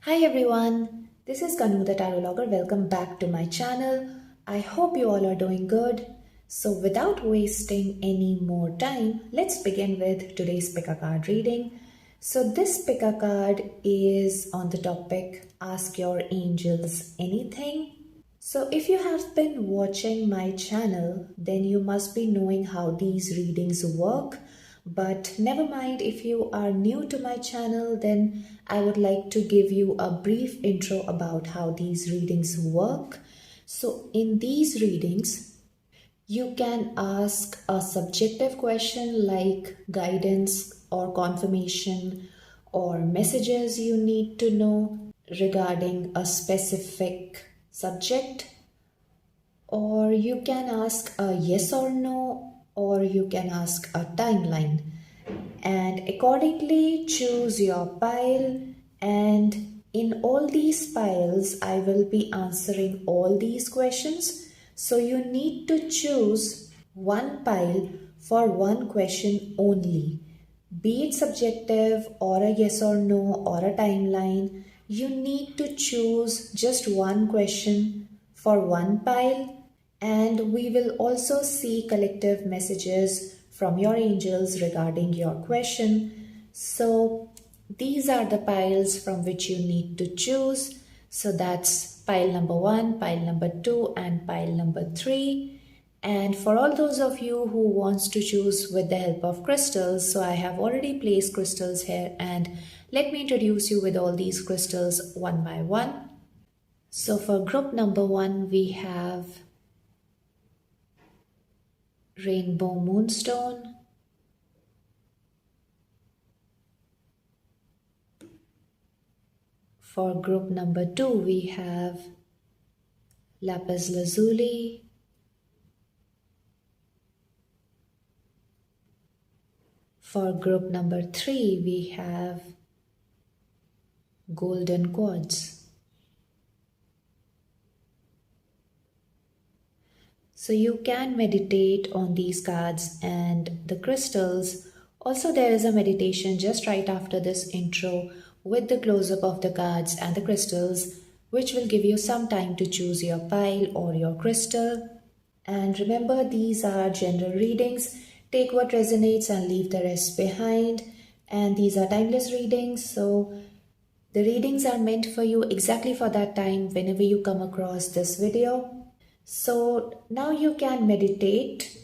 Hi everyone, this is Kanu the Tarotlogger. Welcome back to my channel. I hope you all are doing good. So without wasting any more time, let's begin with today's pick a card reading. So this pick a card is on the topic Ask Your Angels Anything. So if you have been watching my channel, then you must be knowing how these readings work. But never mind, if you are new to my channel, then I would like to give you a brief intro about how these readings work. So in these readings, you can ask a subjective question like guidance or confirmation or messages you need to know regarding a specific subject, or you can ask a yes or no, or you can ask a timeline, and accordingly choose your pile. And in all these piles I will be answering all these questions, so you need to choose one pile for one question only, be it subjective or a yes or no or a timeline. You need to choose just one question for one pile, and we will also see collective messages from your angels regarding your question. So these are the piles from which you need to choose. So that's pile number 1, pile number 2, and pile number 3. And for all those of you who wants to choose with the help of crystals, so I have already placed crystals here, and let me introduce you with all these crystals one by one. So for group number 1, we have Rainbow Moonstone, for group number 2, we have Lapis Lazuli, for group number 3, we have Golden Quartz. So you can meditate on these cards and the crystals. Also, there is a meditation just right after this intro with the close-up of the cards and the crystals, which will give you some time to choose your pile or your crystal. And remember, these are general readings. Take what resonates and leave the rest behind. And these are timeless readings, so the readings are meant for you exactly for that time whenever you come across this video. So now you can meditate.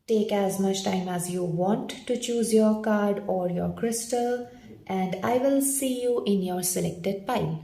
Take as much time as you want to choose your card or your crystal, and I will see you in your selected pile.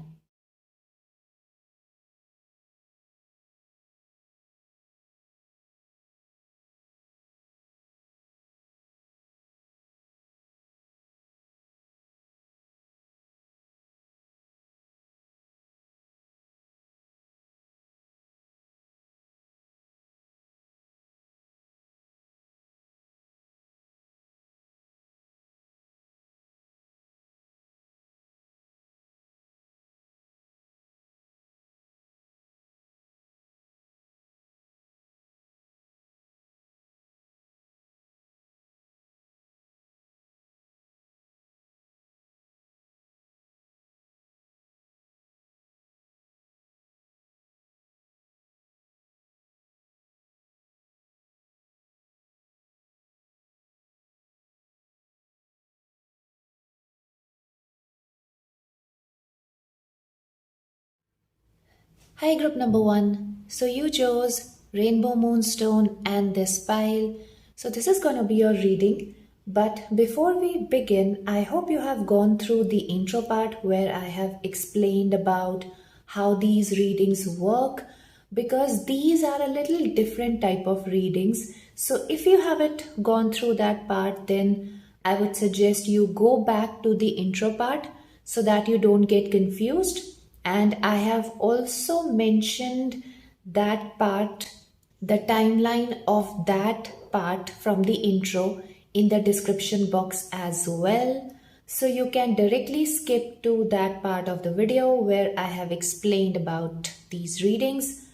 Hi group number 1. So you chose Rainbow Moonstone and this pile. So this is going to be your reading. But before we begin, I hope you have gone through the intro part where I have explained about how these readings work, because these are a little different type of readings. So if you haven't gone through that part, then I would suggest you go back to the intro part so that you don't get confused. And I have also mentioned that part, the timeline of that part from the intro in the description box as well. So you can directly skip to that part of the video where I have explained about these readings.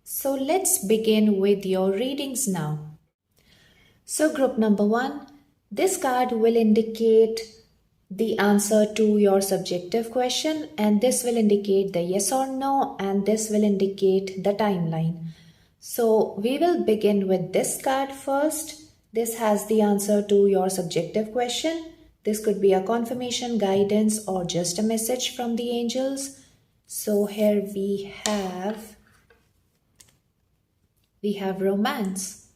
So let's begin with your readings now. So group number 1, this card will indicate the answer to your subjective question, and this will indicate the yes or no, and this will indicate the timeline. So we will begin with this card first. This has the answer to your subjective question. This could be a confirmation, guidance, or just a message from the angels. So here we have romance,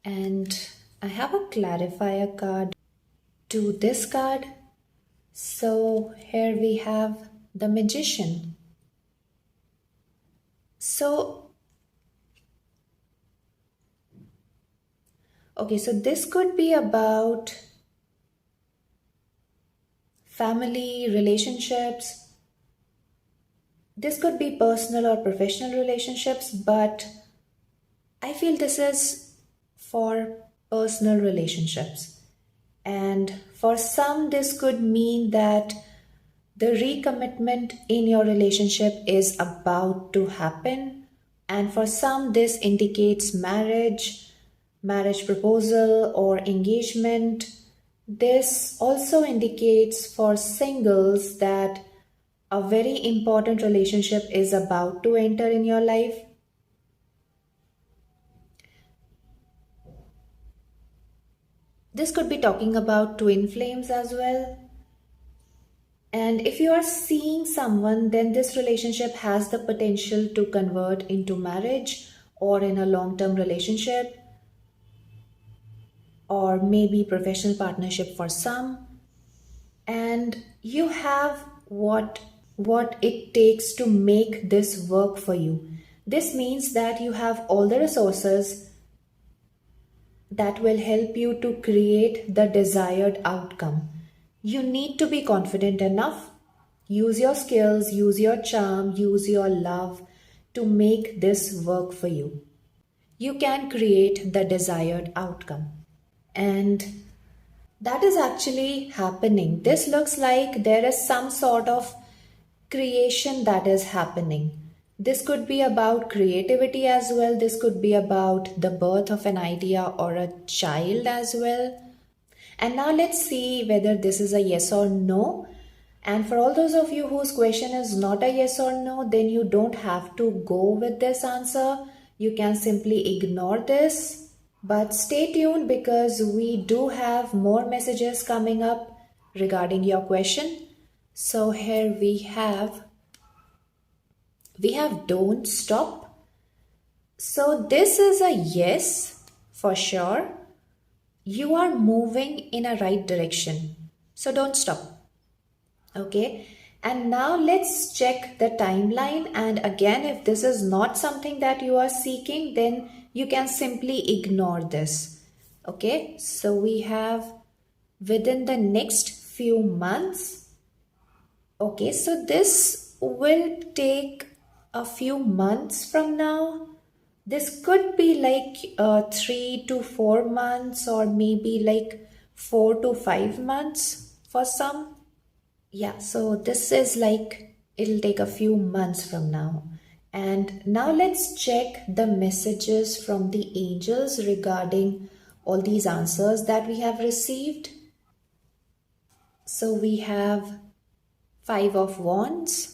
and I have a clarifier card to this card. So here we have the magician. So, okay, so this could be about family relationships. This could be personal or professional relationships, but I feel this is for personal relationships. And for some, this could mean that the recommitment in your relationship is about to happen. And for some, this indicates marriage proposal, or engagement. This also indicates for singles that a very important relationship is about to enter in your life. This could be talking about twin flames as well. And if you are seeing someone, then this relationship has the potential to convert into marriage or in a long term relationship, or maybe professional partnership for some. And you have what it takes to make this work for you. This means that you have all the resources that will help you to create the desired outcome. You need to be confident enough. Use your skills, use your charm, use your love to make this work for you. You can create the desired outcome. And that is actually happening. This looks like there is some sort of creation that is happening. This could be about creativity as well. This could be about the birth of an idea or a child as well. And now let's see whether this is a yes or no. And for all those of you whose question is not a yes or no, then you don't have to go with this answer. You can simply ignore this. But stay tuned, because we do have more messages coming up regarding your question. So here we have don't stop. So this is a yes for sure. You are moving in a right direction. So don't stop. Okay. And now let's check the timeline. And again, if this is not something that you are seeking, then you can simply ignore this. Okay. So we have within the next few months. Okay. So this will take a few months from now. This could be like 3 to 4 months, or maybe like 4 to 5 months for some. Yeah, so this is like it'll take a few months from now. And now let's check the messages from the angels regarding all these answers that we have received. So we have 5 of Wands.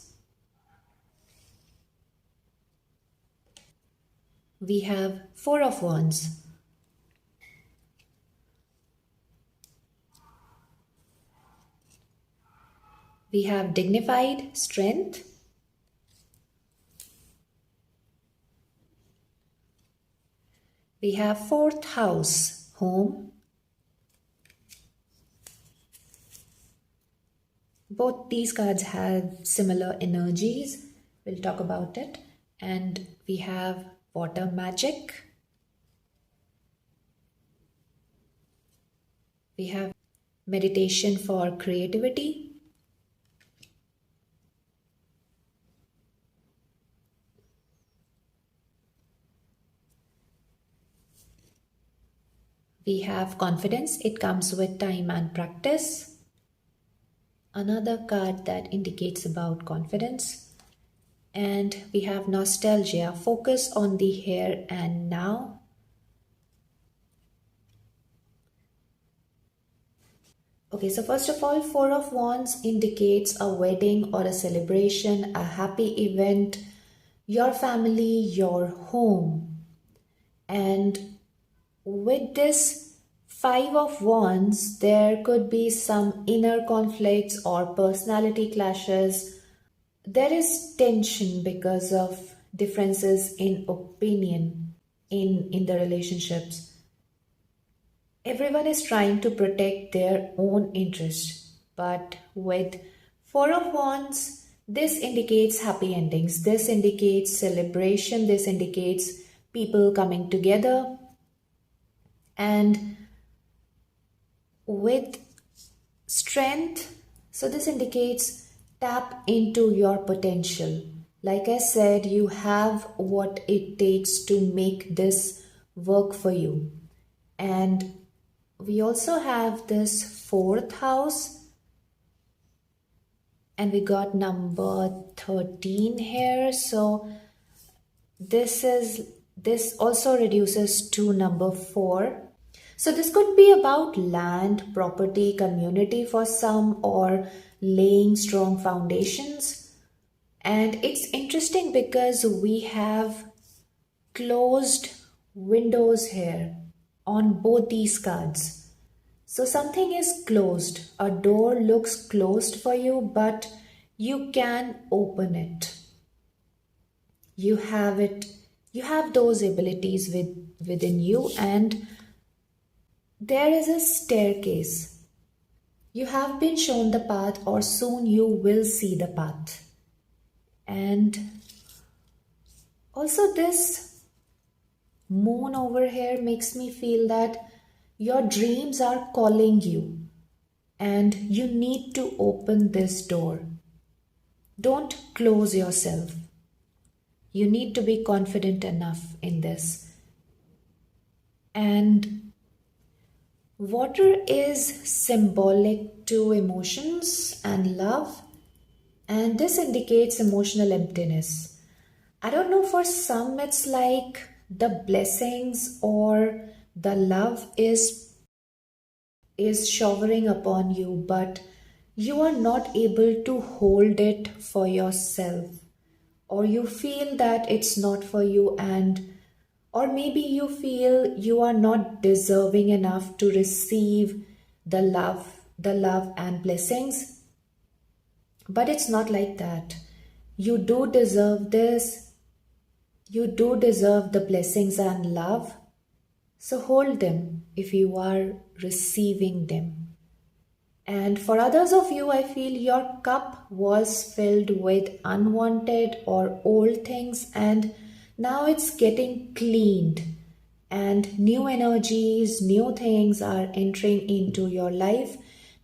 We have 4 of Wands. We have dignified strength. We have 4th house, home. Both these cards have similar energies. We'll talk about it. And we have water magic. We have meditation for creativity. We have confidence. It comes with time and practice. Another card that indicates about confidence. And we have nostalgia. Focus on the here and now. Okay, so first of all, Four of Wands indicates a wedding or a celebration, a happy event, your family, your home. And with this Five of Wands, there could be some inner conflicts or personality clashes. There is tension because of differences in opinion in the relationships. Everyone is trying to protect their own interests, but with Four of Wands, this indicates happy endings. This indicates celebration. This indicates people coming together. And with Strength, so this indicates tap into your potential. Like I said, you have what it takes to make this work for you. And we also have this fourth house, and we got number 13 here. So this also reduces to number 4. So this could be about land, property, community for some, or laying strong foundations. And it's interesting because we have closed windows here on both these cards. So something is closed. A door looks closed for you, but you can open it. You have it. You have those abilities within you, and there is a staircase. You have been shown the path, or soon you will see the path. And also, this moon over here makes me feel that your dreams are calling you, and you need to open this door. Don't close yourself. You need to be confident enough in this. And water is symbolic to emotions and love, and this indicates emotional emptiness. I don't know, for some it's like the blessings or the love is showering upon you, but you are not able to hold it for yourself, or you feel that it's not for you, and or maybe you feel you are not deserving enough to receive the love and blessings. But it's not like that. You do deserve this. You do deserve the blessings and love. So hold them if you are receiving them. And for others of you, I feel your cup was filled with unwanted or old things, and now it's getting cleaned, and new energies, new things are entering into your life.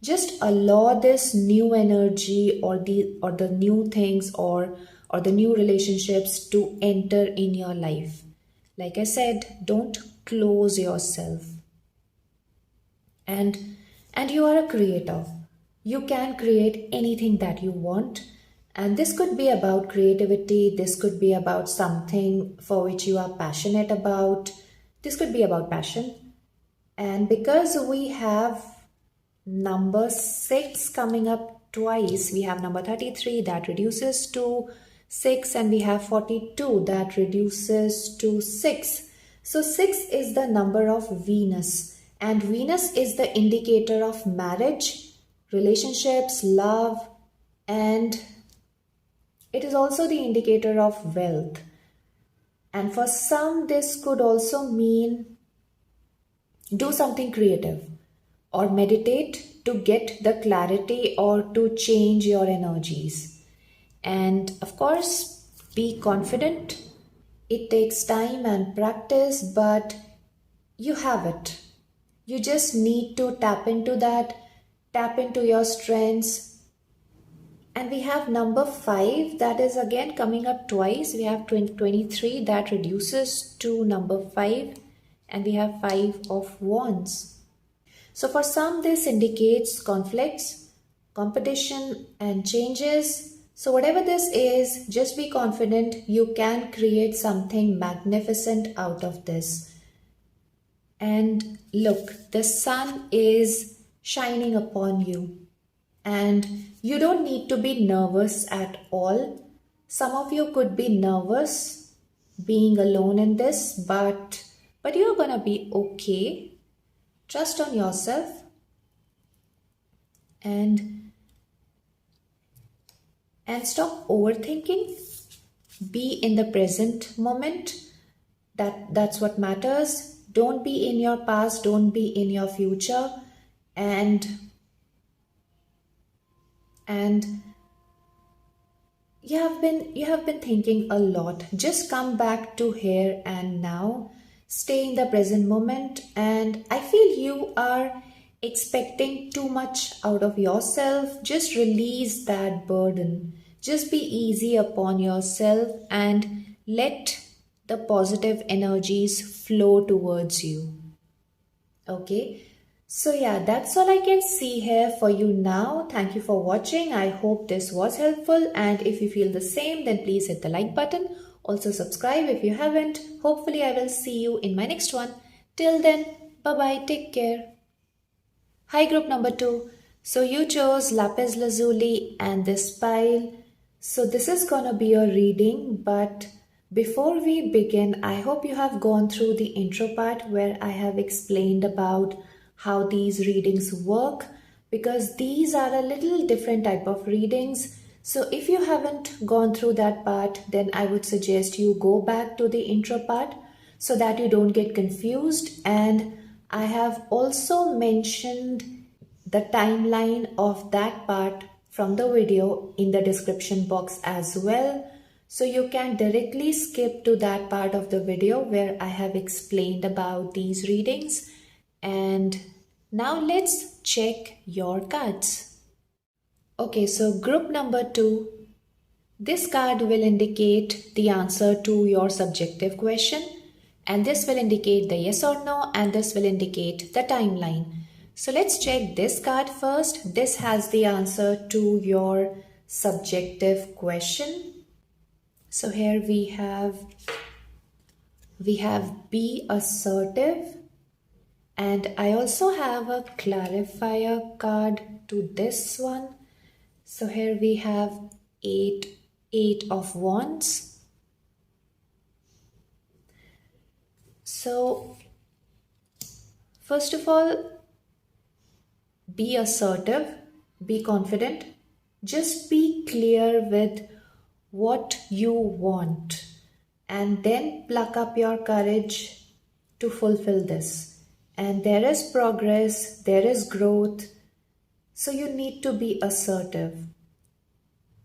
Just allow this new energy or the new things or the new relationships to enter in your life. Like I said, don't close yourself. And you are a creator. You can create anything that you want, and this could be about creativity, this could be about something for which you are passionate about, this could be about passion. And because we have number 6 coming up twice, we have number 33 that reduces to 6, and we have 42 that reduces to 6. So 6 is the number of Venus, and Venus is the indicator of marriage, relationships, love, and it is also the indicator of wealth. And for some, this could also mean do something creative or meditate to get the clarity or to change your energies. And of course, be confident. It takes time and practice, but you have it. You just need to tap into that, tap into your strengths. And we have number 5 that is again coming up twice. We have 23 that reduces to number 5, and we have 5 of Wands. So for some, this indicates conflicts, competition, and changes. So whatever this is, just be confident. You can create something magnificent out of this. And look, the sun is shining upon you. And you don't need to be nervous at all. Some of you could be nervous being alone in this, but you're gonna be okay. Trust on yourself and stop overthinking. Be in the present moment. That's what matters. Don't be in your past, don't be in your future. And you have been thinking a lot. Just come back to here and now. Stay in the present moment, and I feel you are expecting too much out of yourself. Just release that burden. Just be easy upon yourself and let the positive energies flow towards you. Okay, so yeah, that's all I can see here for you now. Thank you for watching. I hope this was helpful, and if you feel the same, then please hit the like button. Also subscribe if you haven't. Hopefully I will see you in my next one. Till then, bye bye, take care. Hi group number 2. So you chose lapis lazuli and this pile. So this is gonna be a reading, but before we begin, I hope you have gone through the intro part where I have explained about how these readings work, because these are a little different type of readings. So if you haven't gone through that part, then I would suggest you go back to the intro part so that you don't get confused. And I have also mentioned the timeline of that part from the video in the description box as well. So you can directly skip to that part of the video where I have explained about these readings. And now let's check your cards. Okay, so group number 2. This card will indicate the answer to your subjective question, and this will indicate the yes or no, and this will indicate the timeline. So let's check this card first. This has the answer to your subjective question. So here we have be assertive, and I also have a clarifier card to this one. So here we have eight of wands. So first of all, be assertive, be confident, just be clear with what you want, and then pluck up your courage to fulfill this. And there is progress, there is growth, so you need to be assertive.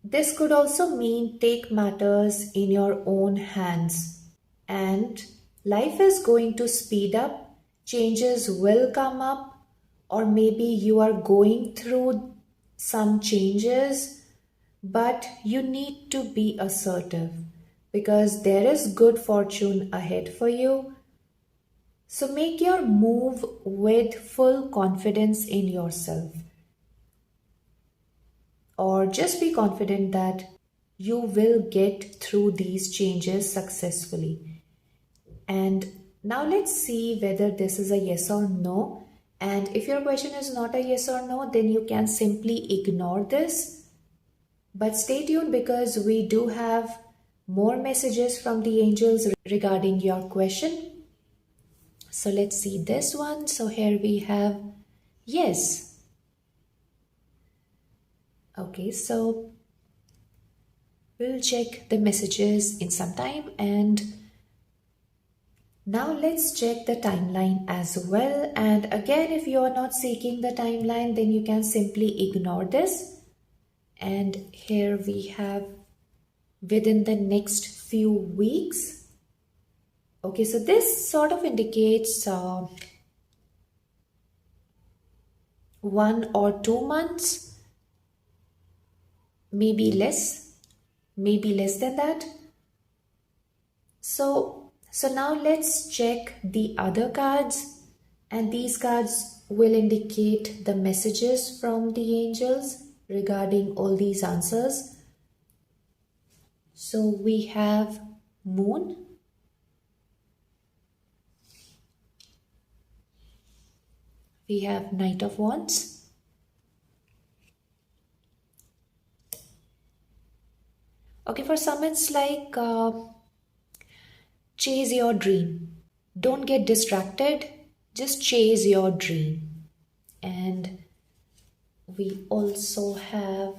This could also mean take matters in your own hands, and life is going to speed up, changes will come up, or maybe you are going through some changes, but you need to be assertive because there is good fortune ahead for you. So make your move with full confidence in yourself, or just be confident that you will get through these changes successfully. And now let's see whether this is a yes or no. And if your question is not a yes or no, then you can simply ignore this. But stay tuned because we do have more messages from the angels regarding your question. So let's see this one. So here we have yes. Okay, so we'll check the messages in some time, and now let's check the timeline as well. And again, if you are not seeking the timeline, then you can simply ignore this. And here we have within the next few weeks. Okay, so this sort of indicates 1 or 2 months, maybe less than that. So now let's check the other cards, and these cards will indicate the messages from the angels regarding all these answers. So we have Moon, We have Knight of Wands. Okay, for some it's like chase your dream. Don't get distracted, just chase your dream. And we also have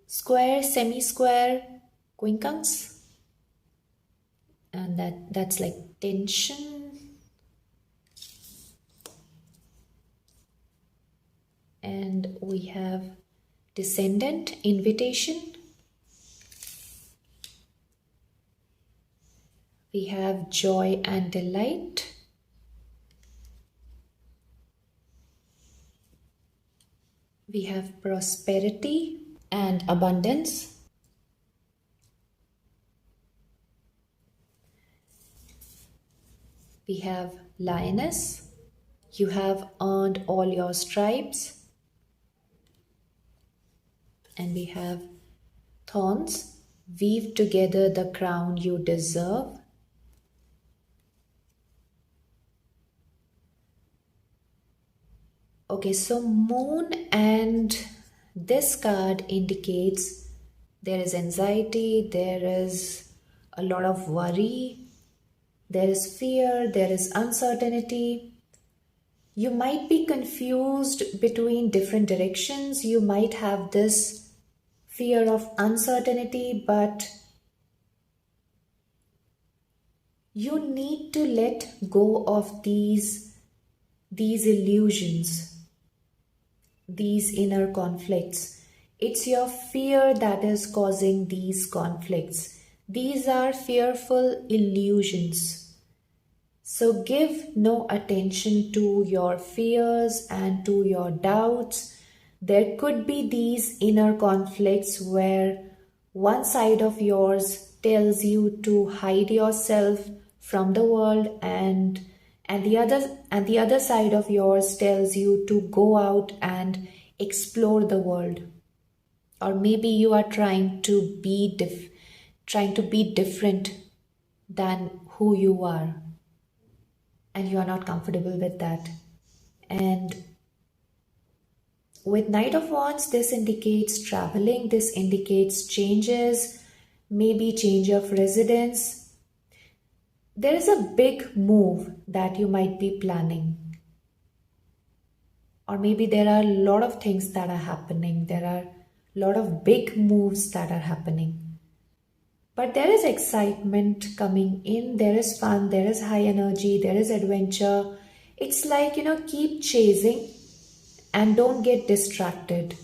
square, semi-square, quincunx. And that's like tension. And we have descendant, invitation. We have joy and delight. We have prosperity and abundance. We have lioness. You have earned all your stripes. And we have thorns. Weave together the crown you deserve. Okay, so moon and this card indicates there is anxiety, there is a lot of worry, there is fear, there is uncertainty. You might be confused between different directions. You might have this fear of uncertainty, but you need to let go of these illusions, these inner conflicts. It's your fear that is causing these conflicts. These are fearful illusions. So give no attention to your fears and to your doubts. There could be these inner conflicts where one side of yours tells you to hide yourself from the world, and the other side of yours tells you to go out and explore the world. Or maybe you are trying to be different than who you are, and you are not comfortable with that. And with Knight of Wands, this indicates traveling, this indicates changes, maybe change of residence. There is a big move that you might be planning. Or maybe there are a lot of things that are happening. There are a lot of big moves that are happening. But there is excitement coming in, there is fun, there is high energy, there is adventure. It's like, keep chasing and don't get distracted.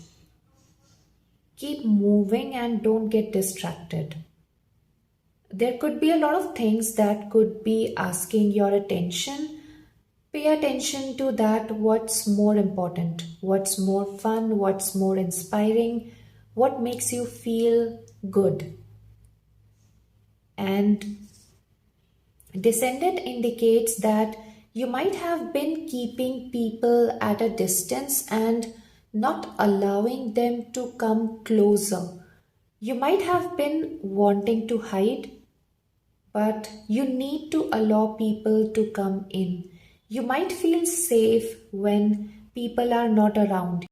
Keep moving and don't get distracted. There could be a lot of things that could be asking your attention. Pay attention to that. What's more important? What's more fun? What's more inspiring? What makes you feel good? And descendant indicates that you might have been keeping people at a distance and not allowing them to come closer. You might have been wanting to hide, but you need to allow people to come in. You might feel safe when people are not around,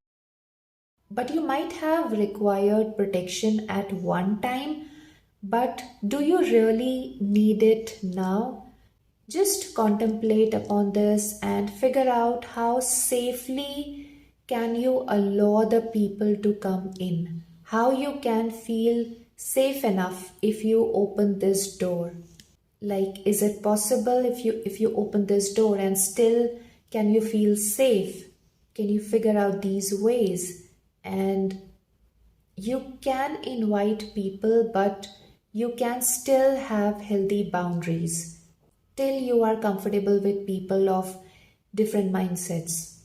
but you might have required protection at one time. But do you really need it now? Just contemplate upon this and figure out how safely can you allow the people to come in. How you can feel safe enough if you open this door. Like, is it possible if you open this door and still can you feel safe? Can you figure out these ways? And you can invite people, but you can still have healthy boundaries till you are comfortable with people of different mindsets.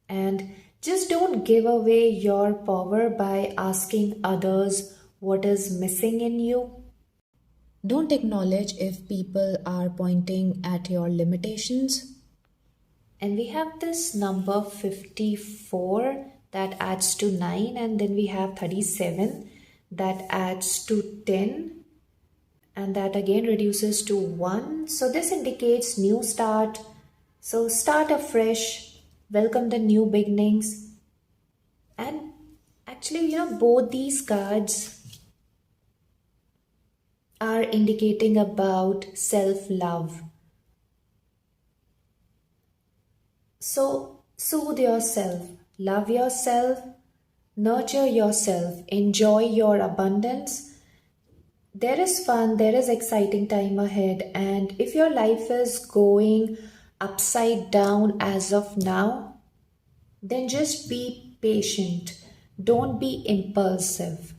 And just don't give away your power by asking others what is missing in you. Don't acknowledge if people are pointing at your limitations. And we have this number 54 that adds to 9, and then we have 37 that adds to 10, and that again reduces to 1. So this indicates new start, So start afresh, welcome the new beginnings. And actually, both these cards are indicating about self-love. So soothe yourself, love yourself, nurture yourself, enjoy your abundance. There is fun, there is exciting time ahead, and if your life is going upside down as of now, then just be patient. Don't be impulsive.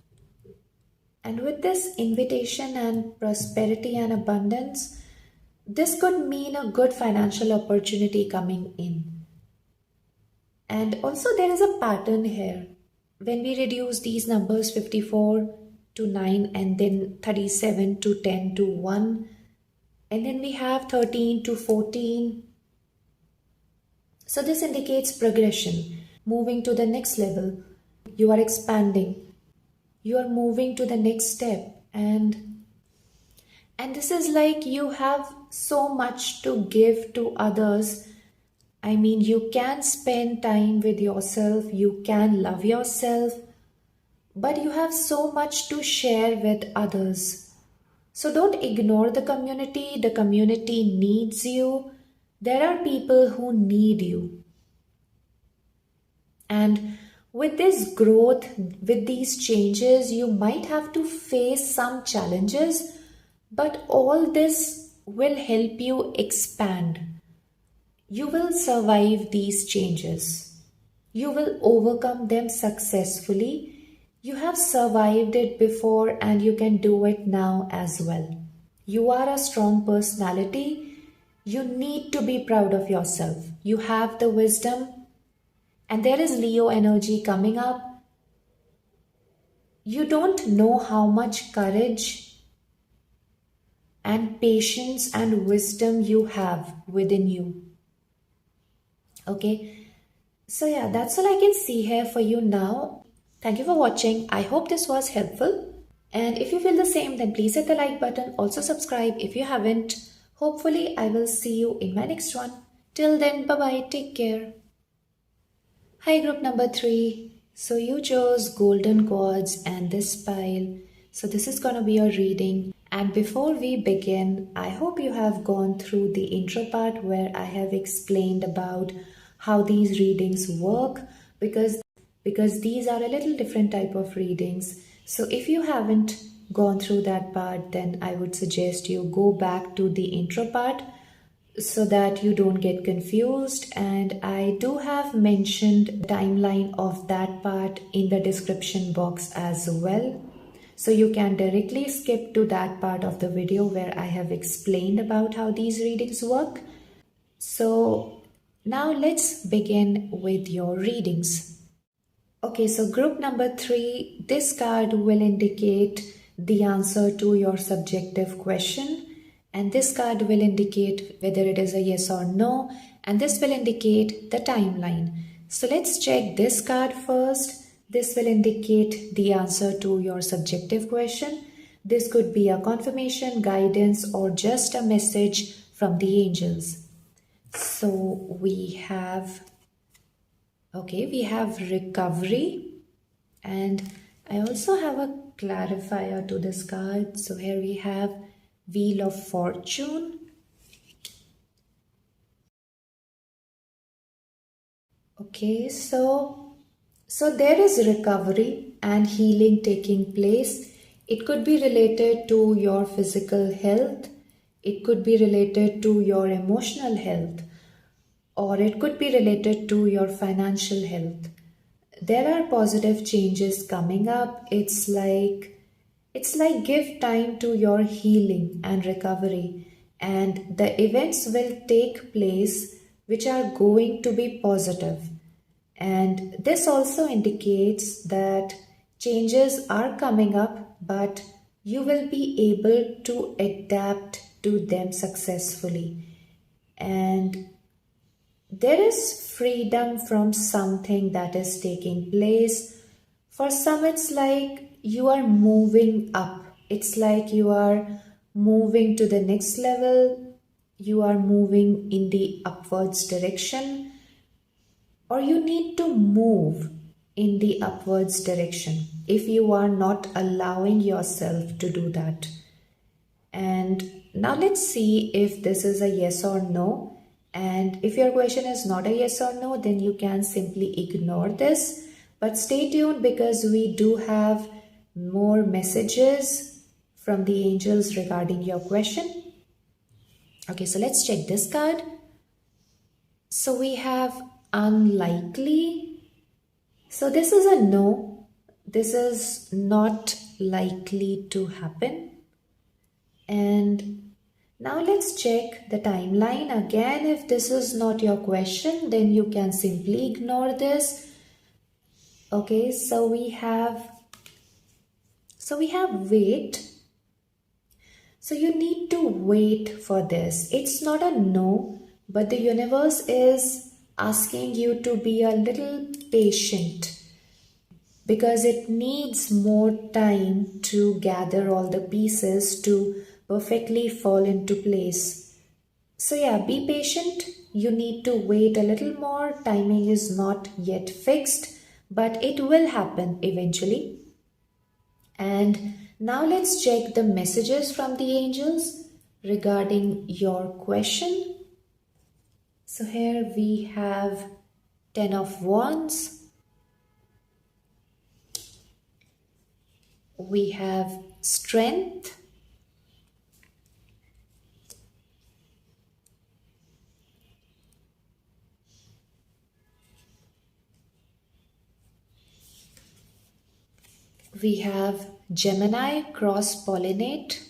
And with this invitation and prosperity and abundance, this could mean a good financial opportunity coming in. And also, there is a pattern here. When we reduce these numbers 54 to 9, and then 37 to 10 to 1, and then we have 13 to 14. So, this indicates progression, moving to the next level. You are expanding, you are moving to the next step, and this is like you have so much to give to others. I mean, you can spend time with yourself, you can love yourself, but you have so much to share with others. So don't ignore the community needs you. There are people who need you. And with this growth, with these changes, you might have to face some challenges, but all this will help you expand. You will survive these changes. You will overcome them successfully. You have survived it before and you can do it now as well. You are a strong personality. You need to be proud of yourself. You have the wisdom, and there is Leo energy coming up. You don't know how much courage and patience and wisdom you have within you. Okay, so yeah, that's all I can see here for you now. Thank you for watching. I hope this was helpful. And if you feel the same, then please hit the like button. Also subscribe if you haven't. Hopefully, I will see you in my next one. Till then, bye-bye. Take care. Hi, group number 3. So you chose golden quartz and this pile. So this is going to be your reading. And before we begin, I hope you have gone through the intro part where I have explained about how these readings work, because these are a little different type of readings. So if you haven't gone through that part, then I would suggest you go back to the intro part so that you don't get confused. And I do have mentioned the timeline of that part in the description box as well. So you can directly skip to that part of the video where I have explained about how these readings work. So now let's begin with your readings. Okay, so group number 3, this card will indicate the answer to your subjective question, and this card will indicate whether it is a yes or no, and this will indicate the timeline. So let's check this card first. This will indicate the answer to your subjective question. This could be a confirmation, guidance, or just a message from the angels. So we have recovery, and I also have a clarifier to this card. So here we have Wheel of Fortune. Okay, so there is recovery and healing taking place. It could be related to your physical health. It could be related to your emotional health, or it could be related to your financial health. There are positive changes coming up. It's like give time to your healing and recovery, and the events will take place which are going to be positive. And this also indicates that changes are coming up, but you will be able to adapt to them successfully. And there is freedom from something that is taking place. For some, it's like you are moving up. It's like you are moving to the next level. you are moving in the upwards direction, or you need to move in the upwards direction if you are not allowing yourself to do that. And now let's see if this is a yes or no. And if your question is not a yes or no, then you can simply ignore this. But stay tuned because we do have more messages from the angels regarding your question. Okay, so let's check this card. So we have unlikely. So this is a no. This is not likely to happen. And now let's check the timeline. Again, if this is not your question, then you can simply ignore this. Okay, so we have wait. So you need to wait for this. It's not a no, but the universe is asking you to be a little patient because it needs more time to gather all the pieces to perfectly fall into place. So yeah, be patient. You need to wait a little more. Timing is not yet fixed, but it will happen eventually. And now let's check the messages from the angels regarding your question. So here we have 10 of Wands. We have strength. We have Gemini, cross-pollinate.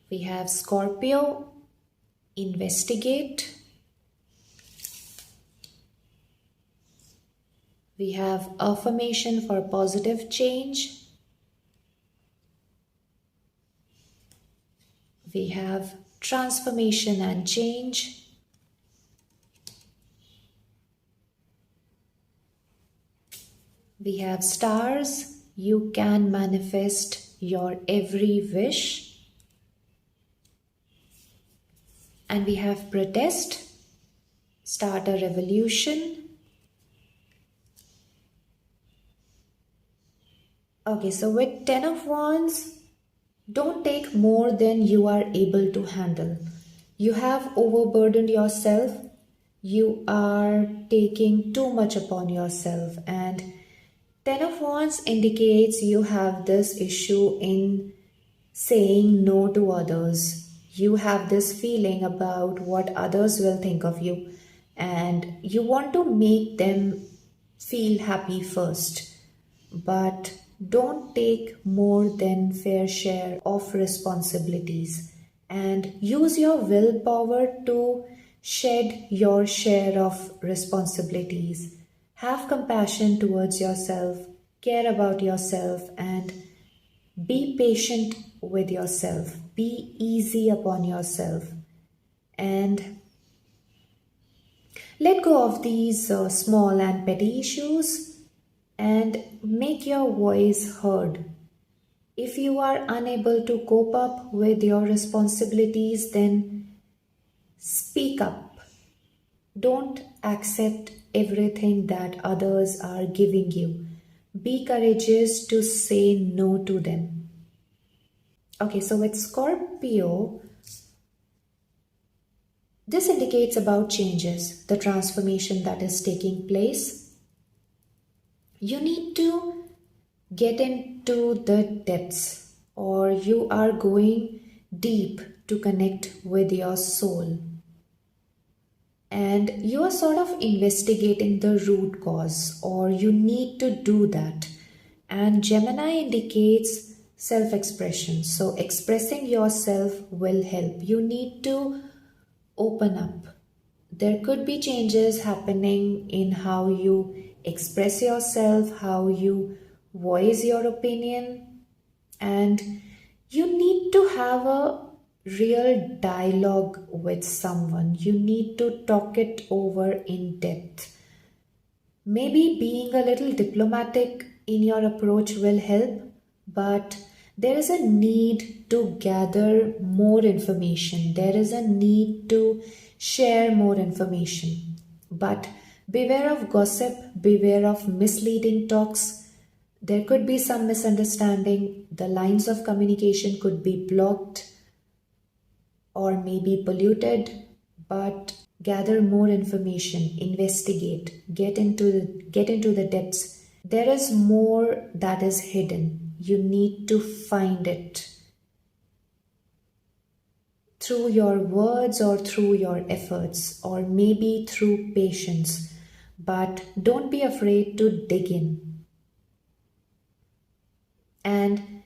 We have Scorpio, investigate. We have affirmation for positive change. We have transformation and change. We have stars, you can manifest your every wish. And we have protest, start a revolution. Okay, so with 10 of Wands, don't take more than you are able to handle. You have overburdened yourself. You are taking too much upon yourself, and 10 of Wands indicates you have this issue in saying no to others. You have this feeling about what others will think of you, and you want to make them feel happy first. But don't take more than fair share of responsibilities, and use your willpower to shed your share of responsibilities. Have compassion towards yourself, care about yourself, and be patient with yourself. Be easy upon yourself, and let go of these small and petty issues and make your voice heard. If you are unable to cope up with your responsibilities, then speak up. Don't accept everything that others are giving you. Be courageous to say no to them. Okay, so with Scorpio, this indicates about changes, the transformation that is taking place. You need to get into the depths, or you are going deep to connect with your soul. And you are sort of investigating the root cause, or you need to do that. And Gemini indicates self-expression. So expressing yourself will help. You need to open up. There could be changes happening in how you express yourself, how you voice your opinion, and you need to have a real dialogue with someone. You need to talk it over in depth. Maybe being a little diplomatic in your approach will help, but there is a need to gather more information. There is a need to share more information. But beware of gossip, beware of misleading talks. There could be some misunderstanding. The lines of communication could be blocked or maybe polluted, but gather more information, investigate, get into the depths. There is more that is hidden. You need to find it through your words or through your efforts or maybe through patience. But don't be afraid to dig in. And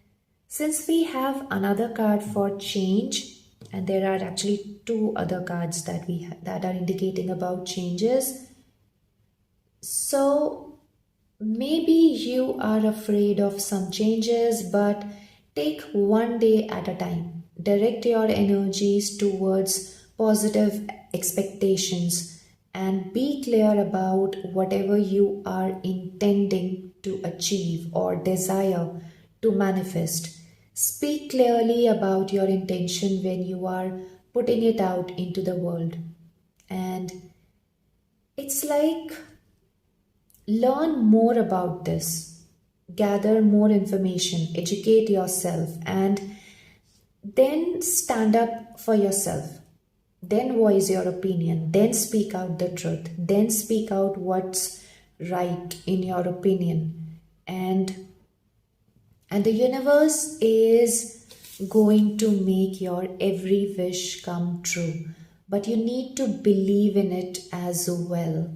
since we have another card for change, and there are actually two other cards that that are indicating about changes. So maybe you are afraid of some changes, but take one day at a time. Direct your energies towards positive expectations and be clear about whatever you are intending to achieve or desire to manifest. Speak clearly about your intention when you are putting it out into the world. And it's like learn more about this, gather more information, educate yourself, and then stand up for yourself. Then voice your opinion, then speak out the truth, then speak out what's right in your opinion. And the universe is going to make your every wish come true. But you need to believe in it as well,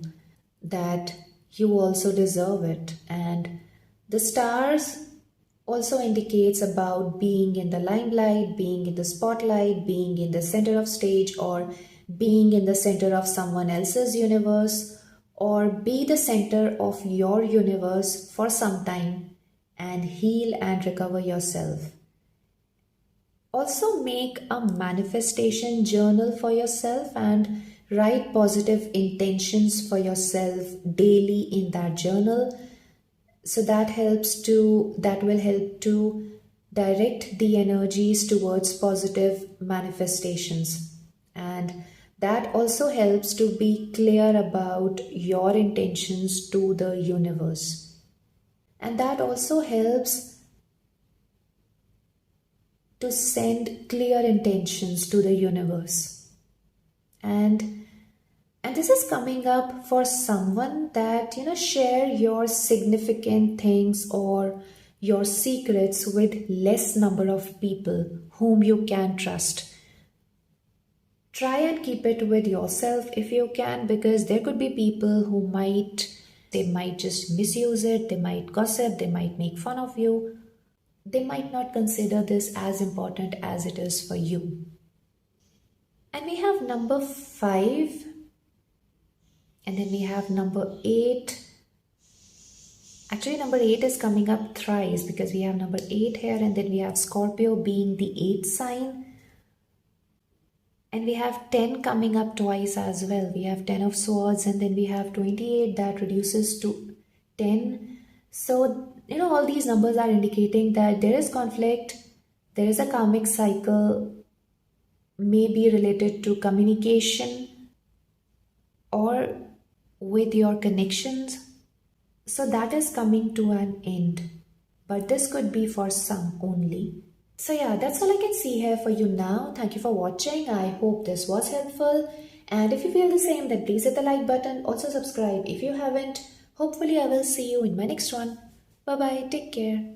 that you also deserve it. And the stars also indicates about being in the limelight, being in the spotlight, being in the center of stage, or being in the center of someone else's universe, or be the center of your universe for some time and heal and recover yourself. Also make a manifestation journal for yourself and write positive intentions for yourself daily in that journal. So that will help to direct the energies towards positive manifestations. And that also helps to be clear about your intentions to the universe. And that also helps to send clear intentions to the universe. And this is coming up for someone that, share your significant things or your secrets with less number of people whom you can trust. Try and keep it with yourself if you can, because there could be people who might just misuse it, they might gossip, they might make fun of you. They might not consider this as important as it is for you. And we have number 5. And then we have number 8. Actually, number 8 is coming up thrice because we have number 8 here, and then we have Scorpio being the 8th sign. And we have 10 coming up twice as well. We have 10 of swords, and then we have 28 that reduces to 10. So, all these numbers are indicating that there is conflict, there is a karmic cycle, maybe related to communication or with your connections. So that is coming to an end. But this could be for some only. So yeah, that's all I can see here for you now. Thank you for watching. I hope this was helpful. And if you feel the same, then please hit the like button. Also subscribe if you haven't. Hopefully I will see you in my next one. Bye bye. Take care.